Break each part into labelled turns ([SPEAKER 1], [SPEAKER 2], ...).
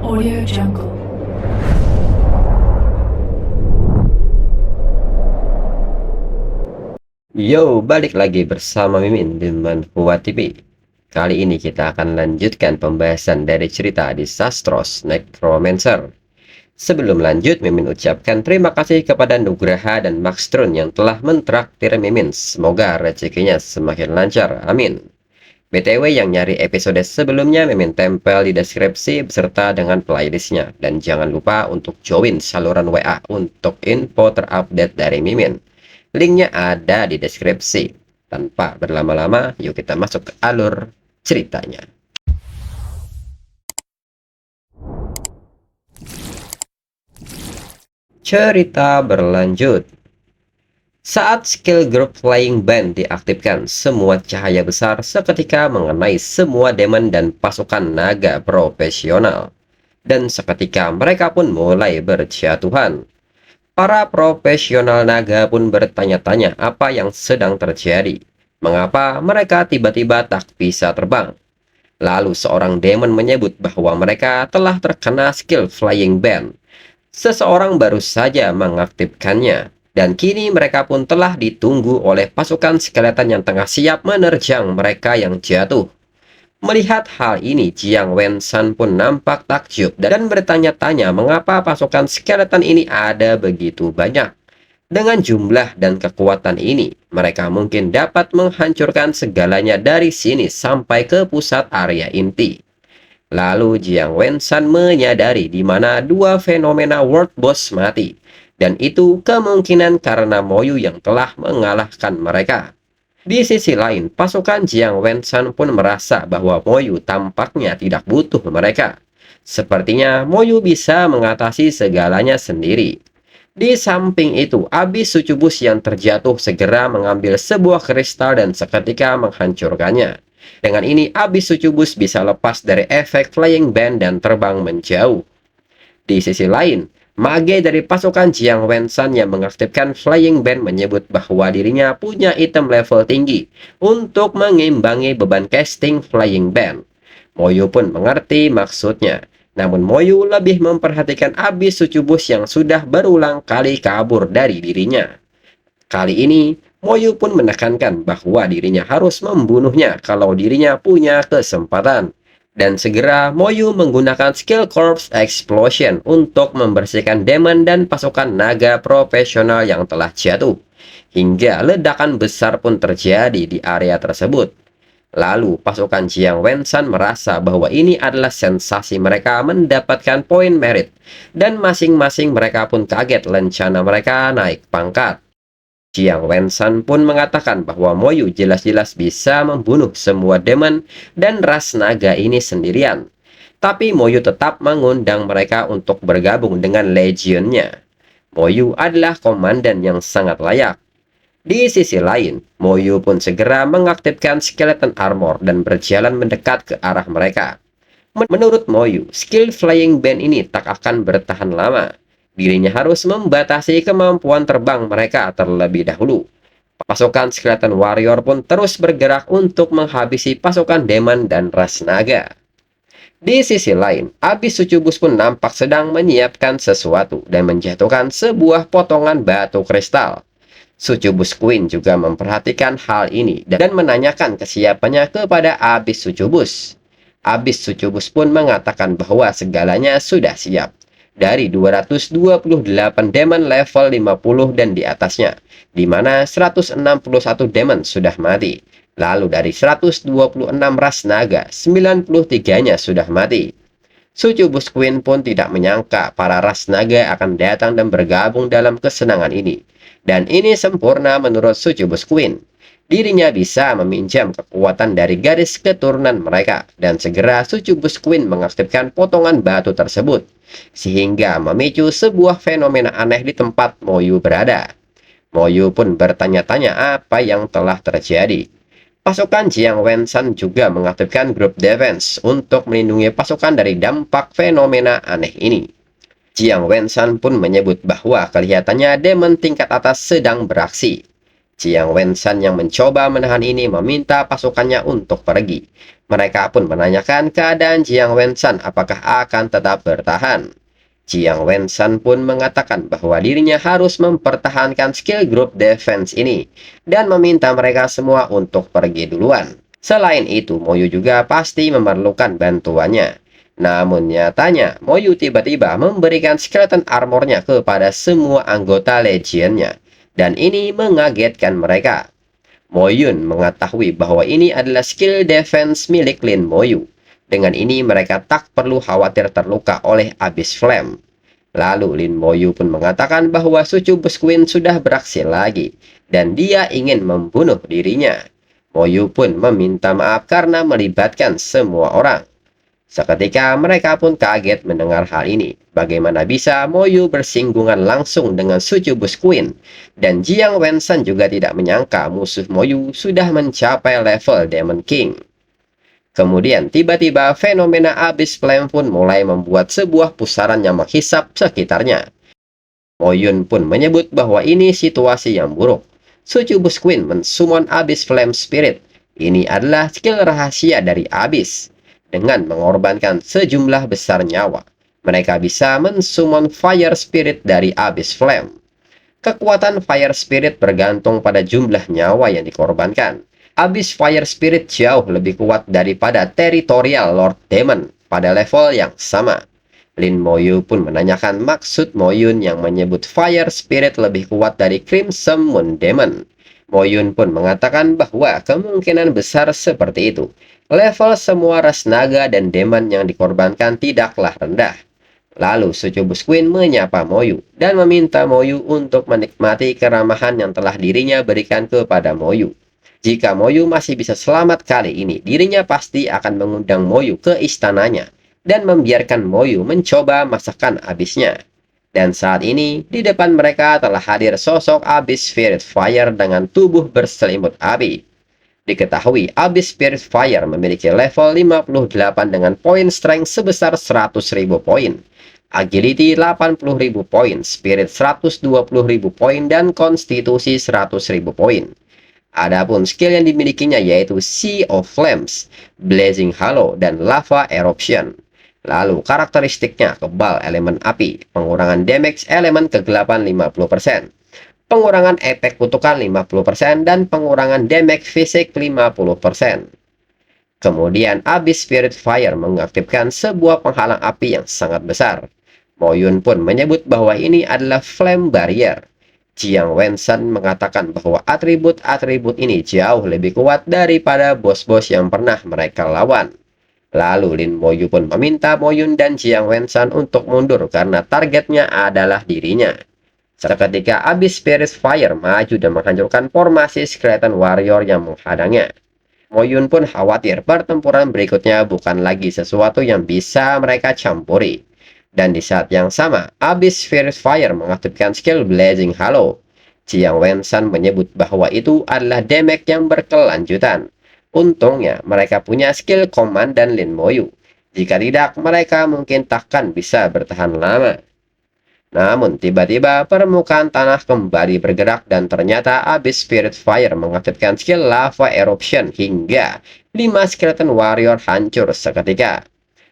[SPEAKER 1] Audio Jungle.
[SPEAKER 2] Yo, balik lagi bersama Mimin di Manhua TV. Kali ini kita akan lanjutkan pembahasan dari cerita Disastros Necromancer. Sebelum lanjut, Mimin ucapkan terima kasih kepada Nugraha dan Maxtrun yang telah mentraktir Mimin. Semoga rezekinya semakin lancar. Amin. BTW yang nyari episode sebelumnya Mimin tempel di deskripsi beserta dengan playlistnya. Dan jangan lupa untuk join saluran WA untuk info terupdate dari Mimin. Linknya ada di deskripsi. Tanpa berlama-lama, yuk kita masuk ke alur ceritanya. Cerita berlanjut. Saat skill group Flying Band diaktifkan, semua cahaya besar seketika mengenai semua demon dan pasukan naga profesional. Dan seketika mereka pun mulai berjatuhan. Para profesional naga pun bertanya-tanya apa yang sedang terjadi. Mengapa mereka tiba-tiba tak bisa terbang? Lalu seorang demon menyebut bahwa mereka telah terkena skill Flying Band. Seseorang baru saja mengaktifkannya. Dan kini mereka pun telah ditunggu oleh pasukan skeleton yang tengah siap menerjang mereka yang jatuh. Melihat hal ini, Jiang Wenshan pun nampak takjub dan bertanya-tanya mengapa pasukan skeleton ini ada begitu banyak. Dengan jumlah dan kekuatan ini, mereka mungkin dapat menghancurkan segalanya dari sini sampai ke pusat area inti. Lalu Jiang Wenshan menyadari di mana dua fenomena World Boss mati. Dan itu kemungkinan karena Moyu yang telah mengalahkan mereka. Di sisi lain, pasukan Jiang Wenshan pun merasa bahwa Moyu tampaknya tidak butuh mereka. Sepertinya Moyu bisa mengatasi segalanya sendiri. Di samping itu, abis sucubus yang terjatuh segera mengambil sebuah kristal dan seketika menghancurkannya. Dengan ini, abis sucubus bisa lepas dari efek Flying Band dan terbang menjauh. Di sisi lain, mage dari pasukan Jiang Wenshan yang mengaktifkan Flying Band menyebut bahwa dirinya punya item level tinggi untuk mengimbangi beban casting Flying Band. Moyu pun mengerti maksudnya. Namun Moyu lebih memperhatikan abis sucubus yang sudah berulang kali kabur dari dirinya. Kali ini, Moyu pun menekankan bahwa dirinya harus membunuhnya kalau dirinya punya kesempatan. Dan segera Moyu menggunakan skill Corpse Explosion untuk membersihkan demon dan pasukan naga profesional yang telah jatuh. Hingga ledakan besar pun terjadi di area tersebut. Lalu pasukan Jiang Wenshan merasa bahwa ini adalah sensasi mereka mendapatkan poin merit. Dan masing-masing mereka pun kaget rencana mereka naik pangkat. Jiang Wenshan pun mengatakan bahwa Moyu jelas-jelas bisa membunuh semua demon dan ras naga ini sendirian. Tapi Moyu tetap mengundang mereka untuk bergabung dengan legionnya. Moyu adalah komandan yang sangat layak. Di sisi lain, Moyu pun segera mengaktifkan skeleton armor dan berjalan mendekat ke arah mereka. Menurut Moyu, skill Flying Band ini tak akan bertahan lama. Dirinya harus membatasi kemampuan terbang mereka terlebih dahulu. Pasukan skeleton warrior pun terus bergerak untuk menghabisi pasukan demon dan ras naga. Di sisi lain, abis sucubus pun nampak sedang menyiapkan sesuatu dan menjatuhkan sebuah potongan batu kristal. Sucubus Queen juga memperhatikan hal ini dan menanyakan kesiapannya kepada abis sucubus. Abis sucubus pun mengatakan bahwa segalanya sudah siap. Dari 228 demon level 50 dan di atasnya, di mana 161 demon sudah mati. Lalu dari 126 ras naga, 93-nya sudah mati. Sucubus Queen pun tidak menyangka para ras naga akan datang dan bergabung dalam kesenangan ini. Dan ini sempurna menurut Sucubus Queen. Dirinya bisa meminjam kekuatan dari garis keturunan mereka, dan segera Sucubus Queen mengaktifkan potongan batu tersebut, sehingga memicu sebuah fenomena aneh di tempat Moyu berada. Moyu pun bertanya-tanya apa yang telah terjadi. Pasukan Jiang Wenshan juga mengaktifkan grup defense untuk melindungi pasukan dari dampak fenomena aneh ini. Jiang Wenshan pun menyebut bahwa kelihatannya demon tingkat atas sedang beraksi. Jiang Wenshan yang mencoba menahan ini meminta pasukannya untuk pergi. Mereka pun menanyakan keadaan Jiang Wenshan apakah akan tetap bertahan. Jiang Wenshan pun mengatakan bahwa dirinya harus mempertahankan skill group defense ini dan meminta mereka semua untuk pergi duluan. Selain itu, Moyu juga pasti memerlukan bantuannya. Namun nyatanya, Moyu tiba-tiba memberikan skeleton armornya kepada semua anggota legionnya. Dan ini mengagetkan mereka. Moyun mengetahui bahwa ini adalah skill defense milik Lin Moyu. Dengan ini mereka tak perlu khawatir terluka oleh Abyss Flame. Lalu Lin Moyu pun mengatakan bahwa Succubus Queen sudah beraksi lagi dan dia ingin membunuh dirinya. Moyu pun meminta maaf karena melibatkan semua orang. Seketika mereka pun kaget mendengar hal ini. Bagaimana bisa Moyu bersinggungan langsung dengan Succubus Queen? Dan Jiang Wenshan juga tidak menyangka musuh Moyu sudah mencapai level Demon King. Kemudian tiba-tiba fenomena Abyss Flame pun mulai membuat sebuah pusaran yang menghisap sekitarnya. Moyun pun menyebut bahwa ini situasi yang buruk. Succubus Queen mensummon Abyss Flame Spirit. Ini adalah skill rahasia dari Abyss. Dengan mengorbankan sejumlah besar nyawa, mereka bisa mensummon Fire Spirit dari Abyss Flame. Kekuatan Fire Spirit bergantung pada jumlah nyawa yang dikorbankan. Abyss Fire Spirit jauh lebih kuat daripada Territorial Lord Demon pada level yang sama. Lin Moyu pun menanyakan maksud Moyun yang menyebut Fire Spirit lebih kuat dari Crimson Moon Demon. Moyun pun mengatakan bahwa kemungkinan besar seperti itu. Level semua ras naga dan demon yang dikorbankan tidaklah rendah. Lalu Succubus Queen menyapa Moyu dan meminta Moyu untuk menikmati keramahan yang telah dirinya berikan kepada Moyu. Jika Moyu masih bisa selamat kali ini, dirinya pasti akan mengundang Moyu ke istananya dan membiarkan Moyu mencoba masakan Abyssnya. Dan saat ini, di depan mereka telah hadir sosok Abyss Spirit Fire dengan tubuh berselimut api. Diketahui Abyss Spirit Fire memiliki level 58 dengan poin strength sebesar 100.000 poin, agility 80.000 poin, spirit 120.000 poin, dan konstitusi 100.000 poin. Adapun skill yang dimilikinya yaitu Sea of Flames, Blazing Hollow, dan Lava Eruption. Lalu karakteristiknya kebal elemen api, pengurangan damage elemen kegelapan 50%, pengurangan efek kutukan 50%, dan pengurangan damage fisik 50%. Kemudian Abyss Spirit Fire mengaktifkan sebuah penghalang api yang sangat besar. Moyun pun menyebut bahwa ini adalah Flame Barrier. Jiang Wenshan mengatakan bahwa atribut-atribut ini jauh lebih kuat daripada bos-bos yang pernah mereka lawan. Lalu Lin Moyu pun meminta Moyun dan Jiang Wenshan untuk mundur karena targetnya adalah dirinya. Seketika Abyss Spirit Fire maju dan menghancurkan formasi Skeleton Warrior yang menghadangnya. Moyun pun khawatir pertempuran berikutnya bukan lagi sesuatu yang bisa mereka campuri. Dan di saat yang sama, Abyss Spirit Fire mengaktifkan skill Blazing Hollow. Jiang Wenshan menyebut bahwa itu adalah damage yang berkelanjutan. Untungnya, mereka punya skill Komandan Lin Moyu. Jika tidak, mereka mungkin takkan bisa bertahan lama. Namun, tiba-tiba permukaan tanah kembali bergerak dan ternyata Abyss Spirit Fire mengaktifkan skill Lava Eruption hingga 5 Skeleton Warrior hancur seketika.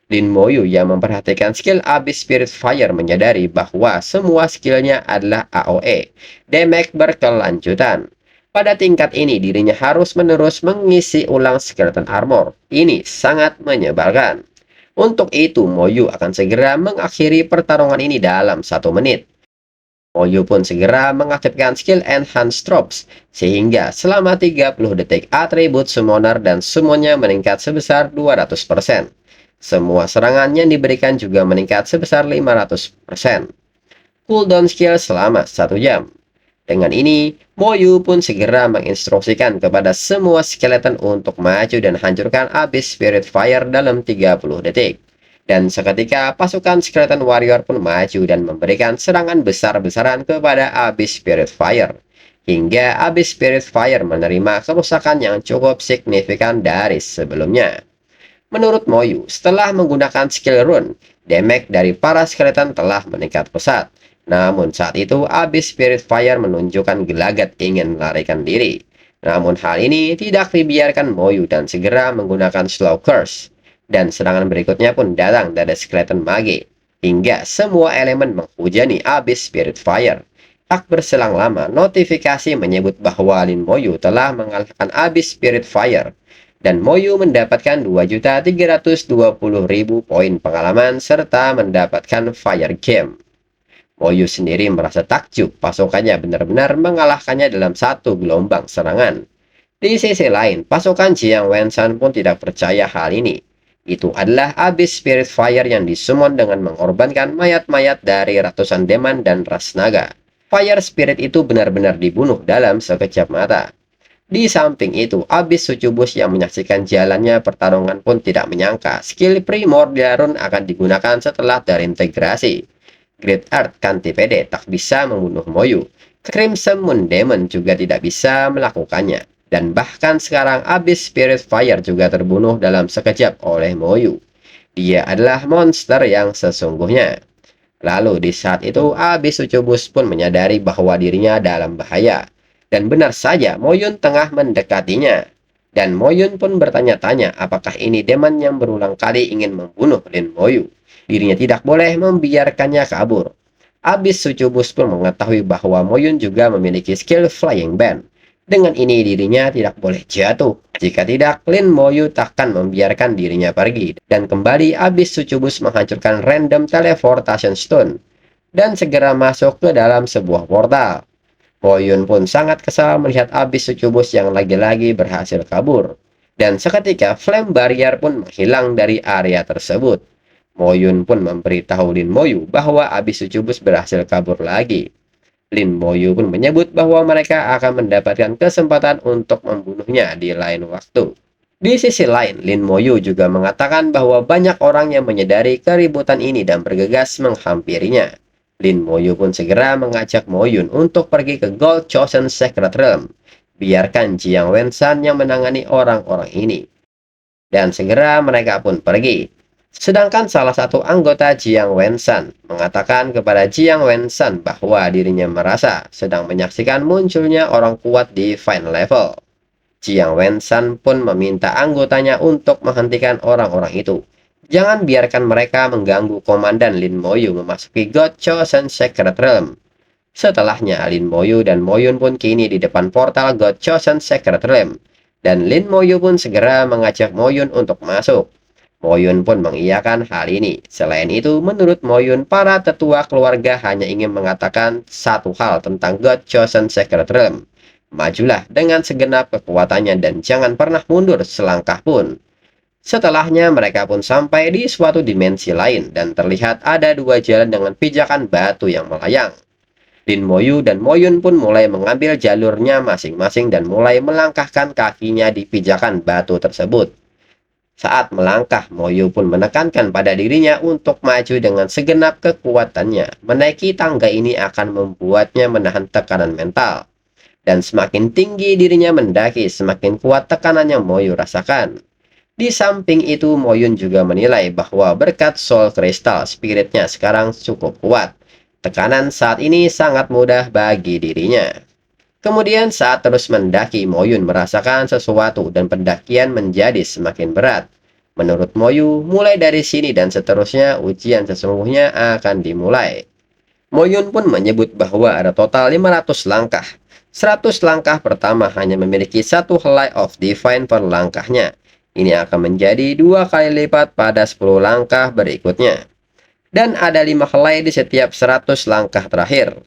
[SPEAKER 2] Lin Moyu yang memperhatikan skill Abyss Spirit Fire menyadari bahwa semua skillnya adalah AOE, damage berkelanjutan. Pada tingkat ini dirinya harus menerus mengisi ulang Skeleton Armor. Ini sangat menyebalkan. Untuk itu Moyu akan segera mengakhiri pertarungan ini dalam 1 menit. Moyu pun segera mengaktifkan skill Enhanced Drops, sehingga selama 30 detik atribut Summoner dan Summonnya meningkat sebesar 200%. Semua serangan yang diberikan juga meningkat sebesar 500%. Cooldown skill selama 1 jam. Dengan ini, Moyu pun segera menginstruksikan kepada semua skeleton untuk maju dan hancurkan Abyss Spirit Fire dalam 30 detik. Dan seketika pasukan Skeleton Warrior pun maju dan memberikan serangan besar-besaran kepada Abyss Spirit Fire. Hingga Abyss Spirit Fire menerima kerusakan yang cukup signifikan dari sebelumnya. Menurut Moyu, setelah menggunakan skill rune, damage dari para skeleton telah meningkat pesat. Namun saat itu Abyss Spirit Fire menunjukkan gelagat ingin melarikan diri. Namun hal ini tidak dibiarkan Moyu dan segera menggunakan Slow Curse. Dan serangan berikutnya pun datang dari Skeleton Mage. Hingga semua elemen menghujani Abyss Spirit Fire. Tak berselang lama, notifikasi menyebut bahwa Lin Moyu telah mengalahkan Abyss Spirit Fire. Dan Moyu mendapatkan 2.320.000 poin pengalaman serta mendapatkan Fire Gem. Moyu sendiri merasa takjub pasukannya benar-benar mengalahkannya dalam satu gelombang serangan. Di sisi lain, pasukan Jiang Wenshan pun tidak percaya hal ini. Itu adalah Abyss Spirit Fire yang disummon dengan mengorbankan mayat-mayat dari ratusan deman dan ras naga. Fire Spirit itu benar-benar dibunuh dalam sekejap mata. Di samping itu, Abyss Succubus yang menyaksikan jalannya pertarungan pun tidak menyangka skill Primordial Rune akan digunakan setelah terintegrasi. Great Earth Cantipede tak bisa membunuh Moyu. Crimson Moon Demon juga tidak bisa melakukannya. Dan bahkan sekarang Abyss Spirit Fire juga terbunuh dalam sekejap oleh Moyu. Dia adalah monster yang sesungguhnya. Lalu di saat itu Abyss Succubus pun menyadari bahwa dirinya dalam bahaya. Dan benar saja Moyun tengah mendekatinya. Dan Moyun pun bertanya-tanya apakah ini demon yang berulang kali ingin membunuh Lin Moyu. Dirinya tidak boleh membiarkannya kabur. Abyss Succubus pun mengetahui bahwa Moyun juga memiliki skill Flying Band. Dengan ini dirinya tidak boleh jatuh. Jika tidak, Lin Moyu takkan membiarkan dirinya pergi. Dan kembali Abyss Succubus menghancurkan random teleportation stone. Dan segera masuk ke dalam sebuah portal. Moyun pun sangat kesal melihat Abyss Succubus yang lagi-lagi berhasil kabur. Dan seketika Flame Barrier pun menghilang dari area tersebut. Moyun pun memberitahu Lin Moyu bahwa Abyss Succubus berhasil kabur lagi. Lin Moyu pun menyebut bahwa mereka akan mendapatkan kesempatan untuk membunuhnya di lain waktu. Di sisi lain, Lin Moyu juga mengatakan bahwa banyak orang yang menyadari keributan ini dan bergegas menghampirinya. Lin Moyu pun segera mengajak Moyun untuk pergi ke Gold Chosen Sacred Realm. Biarkan Jiang Wenshan yang menangani orang-orang ini. Dan segera mereka pun pergi. Sedangkan salah satu anggota Jiang Wenshan mengatakan kepada Jiang Wenshan bahwa dirinya merasa sedang menyaksikan munculnya orang kuat di final level. Jiang Wenshan pun meminta anggotanya untuk menghentikan orang-orang itu. Jangan biarkan mereka mengganggu Komandan Lin Moyu memasuki God Chosen Sacred Realm. Setelahnya, Lin Moyu dan Moyun pun kini di depan portal God Chosen Sacred Realm. Dan Lin Moyu pun segera mengajak Moyun untuk masuk. Moyun pun mengiyakan hal ini. Selain itu, menurut Moyun, para tetua keluarga hanya ingin mengatakan satu hal tentang God Chosen Sacred Realm. Majulah dengan segenap kekuatannya dan jangan pernah mundur selangkah pun. Setelahnya mereka pun sampai di suatu dimensi lain dan terlihat ada dua jalan dengan pijakan batu yang melayang. Lin Moyu dan Moyun pun mulai mengambil jalurnya masing-masing dan mulai melangkahkan kakinya di pijakan batu tersebut. Saat melangkah, Moyu pun menekankan pada dirinya untuk maju dengan segenap kekuatannya. Menaiki tangga ini akan membuatnya menahan tekanan mental. Dan semakin tinggi dirinya mendaki, semakin kuat tekanan yang Moyu rasakan. Di samping itu, Moyun juga menilai bahwa berkat Soul Crystal, spiritnya sekarang cukup kuat. Tekanan saat ini sangat mudah bagi dirinya. Kemudian saat terus mendaki, Moyun merasakan sesuatu dan pendakian menjadi semakin berat. Menurut Moyu, mulai dari sini dan seterusnya ujian sesungguhnya akan dimulai. Moyun pun menyebut bahwa ada total 500 langkah. 100 langkah pertama hanya memiliki satu helai of divine per langkahnya. Ini akan menjadi 2 kali lipat pada 10 langkah berikutnya. Dan ada 5 helai di setiap 100 langkah terakhir.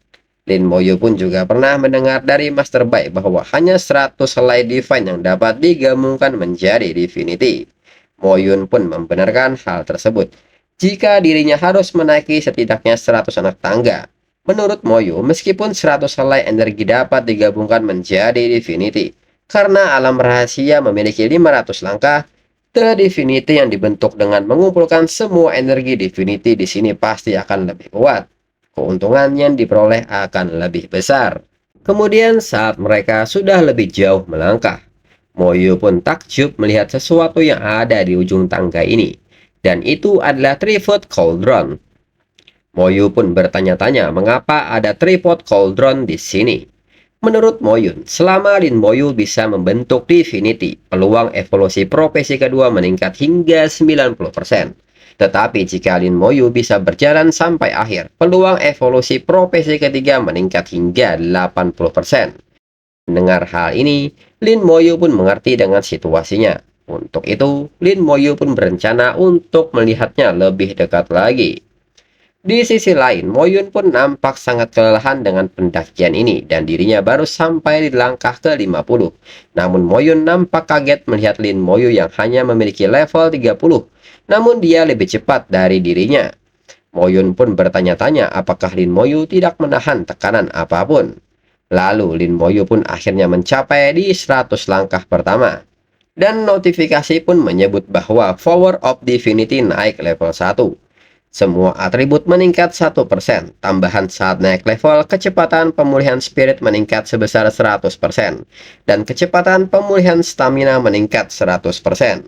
[SPEAKER 2] Lin Moyu pun juga pernah mendengar dari Master Bai bahwa hanya 100 helai divine yang dapat digabungkan menjadi divinity. Moyun pun membenarkan hal tersebut. Jika dirinya harus menaiki setidaknya 100 anak tangga. Menurut Moyu, meskipun 100 helai energi dapat digabungkan menjadi divinity, karena alam rahasia memiliki 500 langkah, The Divinity yang dibentuk dengan mengumpulkan semua energi divinity di sini pasti akan lebih kuat. Keuntungan yang diperoleh akan lebih besar. Kemudian saat mereka sudah lebih jauh melangkah, Moyu pun takjub melihat sesuatu yang ada di ujung tangga ini. Dan itu adalah Tripod Cauldron. Moyu pun bertanya-tanya mengapa ada Tripod Cauldron di sini. Menurut Moyun, selama Lin Moyu bisa membentuk Divinity, peluang evolusi profesi kedua meningkat hingga 90%. Tetapi jika Lin Moyu bisa berjalan sampai akhir, peluang evolusi profesi ketiga meningkat hingga 80%. Mendengar hal ini, Lin Moyu pun mengerti dengan situasinya. Untuk itu, Lin Moyu pun berencana untuk melihatnya lebih dekat lagi. Di sisi lain, Moyun pun nampak sangat kelelahan dengan pendakian ini dan dirinya baru sampai di langkah ke-50. Namun Moyun nampak kaget melihat Lin Moyu yang hanya memiliki level 30, namun dia lebih cepat dari dirinya. Moyun pun bertanya-tanya apakah Lin Moyu tidak menahan tekanan apapun. Lalu Lin Moyu pun akhirnya mencapai di 100 langkah pertama. Dan notifikasi pun menyebut bahwa Power of Divinity naik level 1. Semua atribut meningkat 1%, tambahan saat naik level, kecepatan pemulihan spirit meningkat sebesar 100%, dan kecepatan pemulihan stamina meningkat 100%.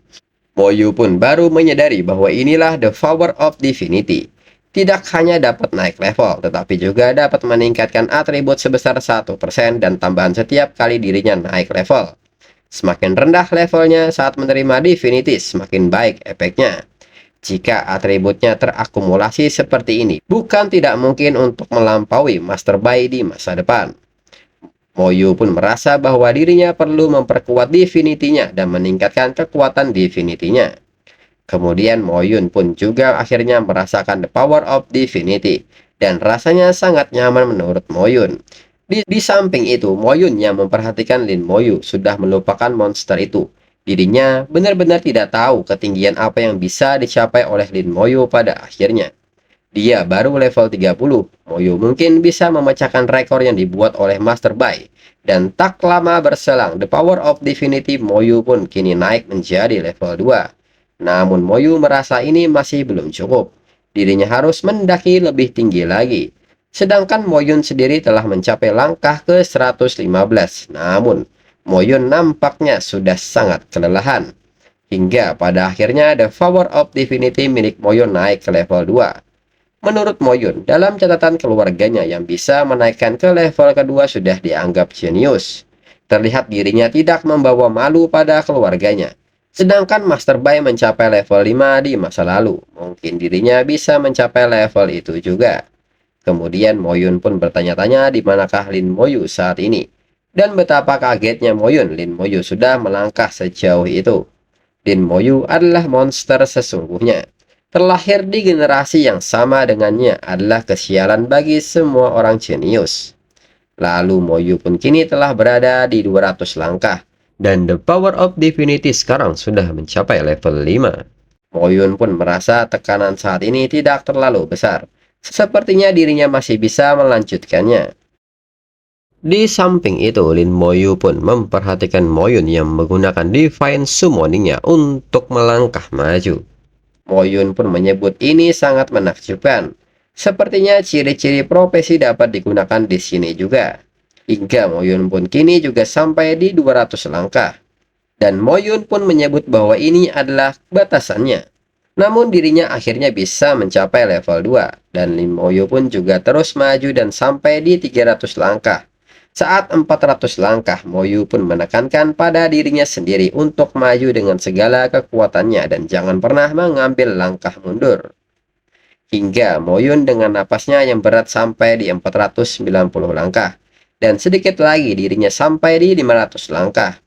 [SPEAKER 2] Moyu pun baru menyadari bahwa inilah the power of divinity. Tidak hanya dapat naik level, tetapi juga dapat meningkatkan atribut sebesar 1% dan tambahan setiap kali dirinya naik level. Semakin rendah levelnya saat menerima divinity, semakin baik efeknya. Jika atributnya terakumulasi seperti ini, bukan tidak mungkin untuk melampaui Master Bai di masa depan. Moyu pun merasa bahwa dirinya perlu memperkuat divinity-nya dan meningkatkan kekuatan divinity-nya. Kemudian Moyun pun juga akhirnya merasakan the power of divinity dan rasanya sangat nyaman menurut Moyun. Di samping itu, Moyun yang memperhatikan Lin Moyu sudah melupakan monster itu. Dirinya benar-benar tidak tahu ketinggian apa yang bisa dicapai oleh Lin Moyu pada akhirnya. Dia baru level 30. Moyu mungkin bisa memecahkan rekor yang dibuat oleh Master Bai. Dan tak lama berselang, the power of divinity Moyu pun kini naik menjadi level 2. Namun Moyu merasa ini masih belum cukup. Dirinya harus mendaki lebih tinggi lagi. Sedangkan Moyun sendiri telah mencapai langkah ke-115. Namun, Moyun nampaknya sudah sangat kelelahan. Hingga pada akhirnya the power of divinity milik Moyun naik ke level 2. Menurut Moyun, dalam catatan keluarganya yang bisa menaikkan ke level kedua sudah dianggap jenius. Terlihat dirinya tidak membawa malu pada keluarganya. Sedangkan Master Bai mencapai level 5 di masa lalu. Mungkin dirinya bisa mencapai level itu juga. Kemudian Moyun pun bertanya-tanya di manakah Lin Moyu saat ini. Dan betapa kagetnya Moyun, Lin Moyu sudah melangkah sejauh itu. Lin Moyu adalah monster sesungguhnya. Terlahir di generasi yang sama dengannya adalah kesialan bagi semua orang jenius. Lalu Moyu pun kini telah berada di 200 langkah. Dan the power of divinity sekarang sudah mencapai level 5. Moyun pun merasa tekanan saat ini tidak terlalu besar. Sepertinya dirinya masih bisa melanjutkannya. Di samping itu, Lin Moyu pun memperhatikan Moyun yang menggunakan Divine Summoning-nya untuk melangkah maju. Moyun pun menyebut ini sangat menakjubkan. Sepertinya ciri-ciri profesi dapat digunakan di sini juga. Hingga Moyun pun kini juga sampai di 200 langkah. Dan Moyun pun menyebut bahwa ini adalah batasannya. Namun dirinya akhirnya bisa mencapai level 2. Dan Lin Moyu pun juga terus maju dan sampai di 300 langkah. Saat 400 langkah, Moyu pun menekankan pada dirinya sendiri untuk maju dengan segala kekuatannya dan jangan pernah mengambil langkah mundur. Hingga Moyun dengan napasnya yang berat sampai di 490 langkah. Dan sedikit lagi dirinya sampai di 500 langkah.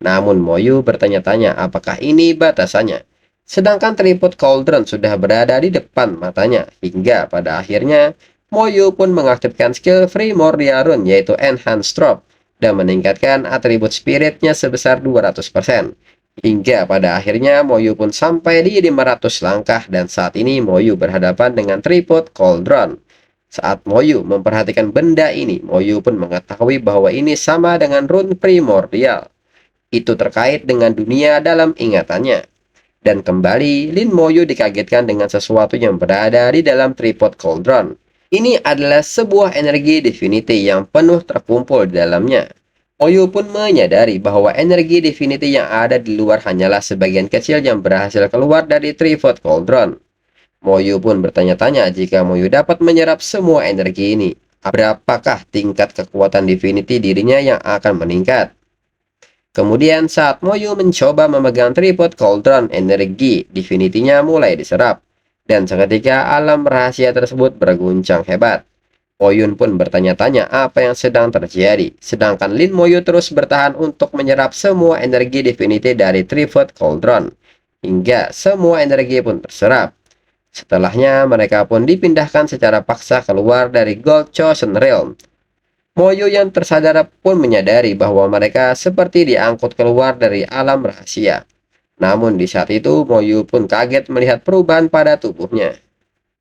[SPEAKER 2] Namun Moyu bertanya-tanya apakah ini batasannya. Sedangkan tripod cauldron sudah berada di depan matanya. Hingga pada akhirnya Moyu pun mengaktifkan skill Primordial Rune yaitu Enhanced Drop dan meningkatkan atribut spiritnya sebesar 200%. Hingga pada akhirnya Moyu pun sampai di 500 langkah dan saat ini Moyu berhadapan dengan tripod cauldron. Saat Moyu memperhatikan benda ini, Moyu pun mengetahui bahwa ini sama dengan rune primordial. Itu terkait dengan dunia dalam ingatannya. Dan kembali, Lin Moyu dikagetkan dengan sesuatu yang berada di dalam tripod cauldron. Ini adalah sebuah energi divinity yang penuh terkumpul di dalamnya. Moyu pun menyadari bahwa energi divinity yang ada di luar hanyalah sebagian kecil yang berhasil keluar dari tripod cauldron. Moyu pun bertanya-tanya jika Moyu dapat menyerap semua energi ini. Berapakah tingkat kekuatan Divinity dirinya yang akan meningkat? Kemudian saat Moyu mencoba memegang tripod cauldron, energi Divinity-nya mulai diserap. Dan seketika alam rahasia tersebut berguncang hebat. Moyun pun bertanya-tanya apa yang sedang terjadi, sedangkan Lin Moyu terus bertahan untuk menyerap semua energi Divinity dari tripod cauldron, hingga semua energi pun terserap. Setelahnya, mereka pun dipindahkan secara paksa keluar dari Gold Chosen Realm. Moyo yang tersadar pun menyadari bahwa mereka seperti diangkut keluar dari alam rahasia. Namun di saat itu, Moyo pun kaget melihat perubahan pada tubuhnya,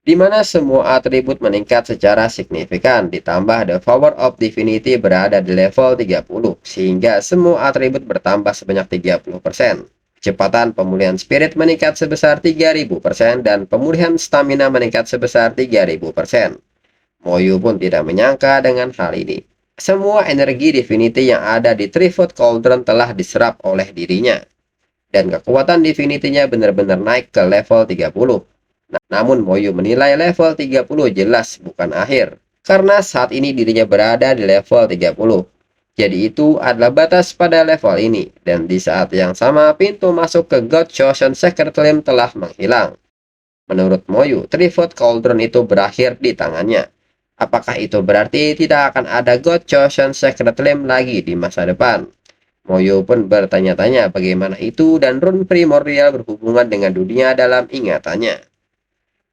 [SPEAKER 2] di mana semua atribut meningkat secara signifikan, ditambah the power of divinity berada di level 30, sehingga semua atribut bertambah sebanyak 30%. Kecepatan pemulihan spirit meningkat sebesar 3000% dan pemulihan stamina meningkat sebesar 3000%. Moyu pun tidak menyangka dengan hal ini. Semua energi divinity yang ada di Trifid Cauldron telah diserap oleh dirinya, dan kekuatan divinity-nya benar-benar naik ke level 30. Namun Moyu menilai level 30 jelas bukan akhir, karena saat ini dirinya berada di level 30. Jadi itu adalah batas pada level ini, dan di saat yang sama pintu masuk ke God Chosen Secret Realm telah menghilang. Menurut Moyu, Trifid Cauldron itu berakhir di tangannya. Apakah itu berarti tidak akan ada God Chosen Secret Realm lagi di masa depan? Moyo pun bertanya-tanya bagaimana itu dan rune primordial berhubungan dengan dunia dalam ingatannya.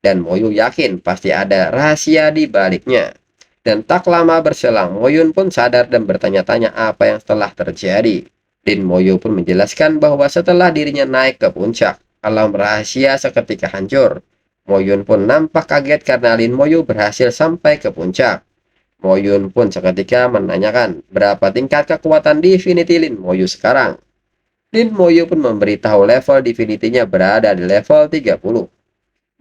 [SPEAKER 2] Dan Moyo yakin pasti ada rahasia di baliknya. Dan tak lama berselang, Moyun pun sadar dan bertanya-tanya apa yang telah terjadi. Dan Moyo pun menjelaskan bahwa setelah dirinya naik ke puncak, alam rahasia seketika hancur. Moyun pun nampak kaget karena Lin Moyo berhasil sampai ke puncak. Moyun pun seketika menanyakan berapa tingkat kekuatan Divinity Lin Moyu sekarang. Lin Moyu pun memberitahu level Divinity-nya berada di level 30.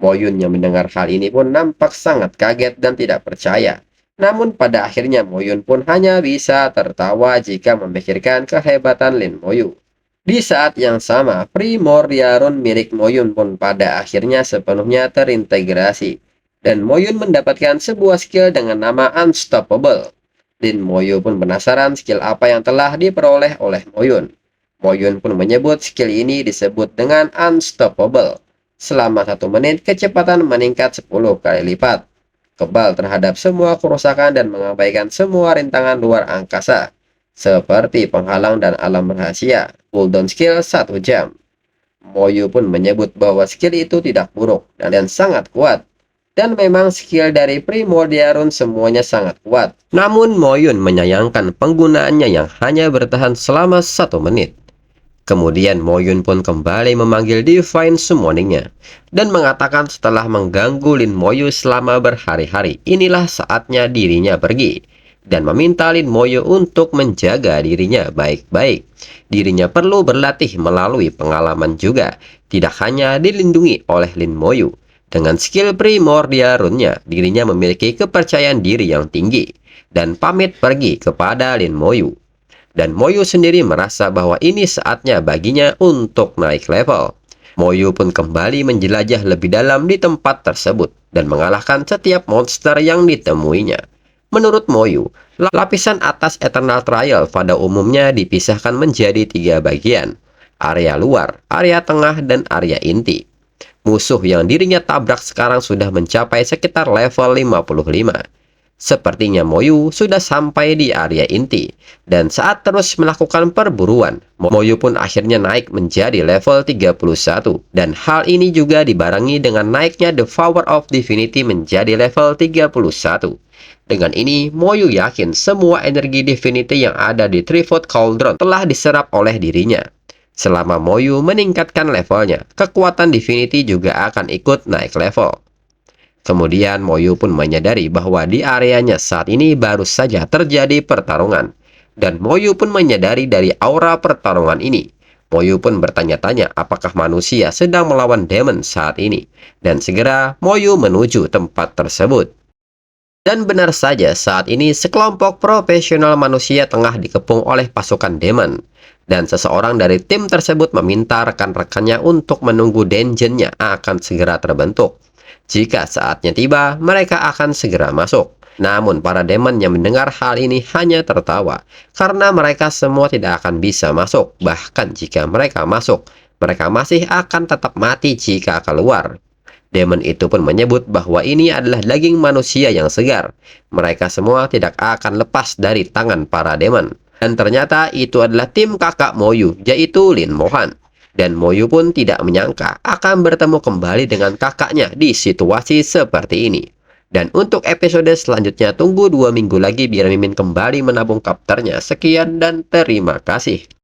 [SPEAKER 2] Moyun yang mendengar hal ini pun nampak sangat kaget dan tidak percaya. Namun pada akhirnya Moyun pun hanya bisa tertawa jika memikirkan kehebatan Lin Moyu. Di saat yang sama, Primordial Rune milik Moyun pun pada akhirnya sepenuhnya terintegrasi, dan Moyun mendapatkan sebuah skill dengan nama Unstoppable. Lin Moyu pun penasaran skill apa yang telah diperoleh oleh Moyun. Moyun pun menyebut skill ini disebut dengan Unstoppable. Selama 1 menit, kecepatan meningkat 10 kali lipat, kebal terhadap semua kerusakan dan mengabaikan semua rintangan luar angkasa, seperti penghalang dan alam rahasia. Cooldown skill 1 jam. Moyu pun menyebut bahwa skill itu tidak buruk dan sangat kuat. Dan memang skill dari Primordial Rune semuanya sangat kuat. Namun Moyun menyayangkan penggunaannya yang hanya bertahan selama 1 menit. Kemudian Moyun pun kembali memanggil Divine Summoning-nya dan mengatakan setelah mengganggu Lin Moyu selama berhari-hari, inilah saatnya dirinya pergi, dan meminta Lin Moyu untuk menjaga dirinya baik-baik. Dirinya perlu berlatih melalui pengalaman juga, tidak hanya dilindungi oleh Lin Moyu. Dengan skill Primordial Rune-nya, dirinya memiliki kepercayaan diri yang tinggi, dan pamit pergi kepada Lin Moyu. Dan Moyu sendiri merasa bahwa ini saatnya baginya untuk naik level. Moyu pun kembali menjelajah lebih dalam di tempat tersebut dan mengalahkan setiap monster yang ditemuinya. Menurut Moyu, lapisan atas Eternal Trial pada umumnya dipisahkan menjadi 3 bagian: area luar, area tengah, dan area inti. Musuh yang dirinya tabrak sekarang sudah mencapai sekitar level 55. Sepertinya Moyu sudah sampai di area inti, dan saat terus melakukan perburuan, Moyu pun akhirnya naik menjadi level 31, dan hal ini juga dibarengi dengan naiknya The Power of Divinity menjadi level 31. Dengan ini, Moyu yakin semua energi Divinity yang ada di Trifid Cauldron telah diserap oleh dirinya. Selama Moyu meningkatkan levelnya, kekuatan Divinity juga akan ikut naik level. Kemudian Moyu pun menyadari bahwa di areanya saat ini baru saja terjadi pertarungan. Dan Moyu pun menyadari dari aura pertarungan ini. Moyu pun bertanya-tanya apakah manusia sedang melawan demon saat ini. Dan segera Moyu menuju tempat tersebut. Dan benar saja saat ini sekelompok profesional manusia tengah dikepung oleh pasukan demon. Dan seseorang dari tim tersebut meminta rekan-rekannya untuk menunggu dungeonnya akan segera terbentuk. Jika saatnya tiba, mereka akan segera masuk. Namun para demon yang mendengar hal ini hanya tertawa, karena mereka semua tidak akan bisa masuk. Bahkan jika mereka masuk, mereka masih akan tetap mati jika keluar. Demon itu pun menyebut bahwa ini adalah daging manusia yang segar. Mereka semua tidak akan lepas dari tangan para demon. Dan ternyata itu adalah tim kakak Moyu, yaitu Lin Mohan. Dan Moyu pun tidak menyangka akan bertemu kembali dengan kakaknya di situasi seperti ini. Dan untuk episode selanjutnya tunggu 2 minggu lagi biar Mimin kembali menabung kapternya. Sekian dan terima kasih.